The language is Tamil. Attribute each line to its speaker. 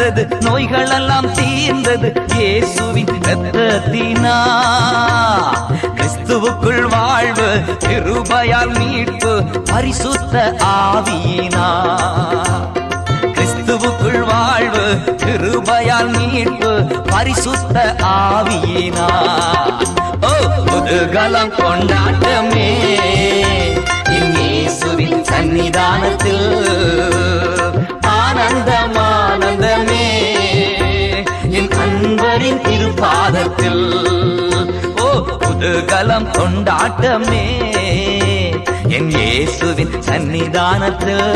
Speaker 1: வந்தது, நோய்கள் எல்லாம் தீர்ந்தது இயேசுவின் இரத்தத்தினா. கிறிஸ்துவுக்குள் வாழ்வு, கிருபையால் மீட்பு, பரிசுத்த ஆவியினா. கிறிஸ்துவுக்குள் வாழ்வு, கிருபையால் மீட்பு, பரிசுத்த ஆவியினா. ஓ குதூகலம் கொண்டாட்டமே என் இயேசுவின் சன்னிதானத்தில், ஆனந்தம் ஆனந்தமே என் அன்பரின் திருப்பாதத்தில். ஓ குதூகலம் கொண்டாட்டமே என் இயேசுவின் சன்னிதானத்தில்.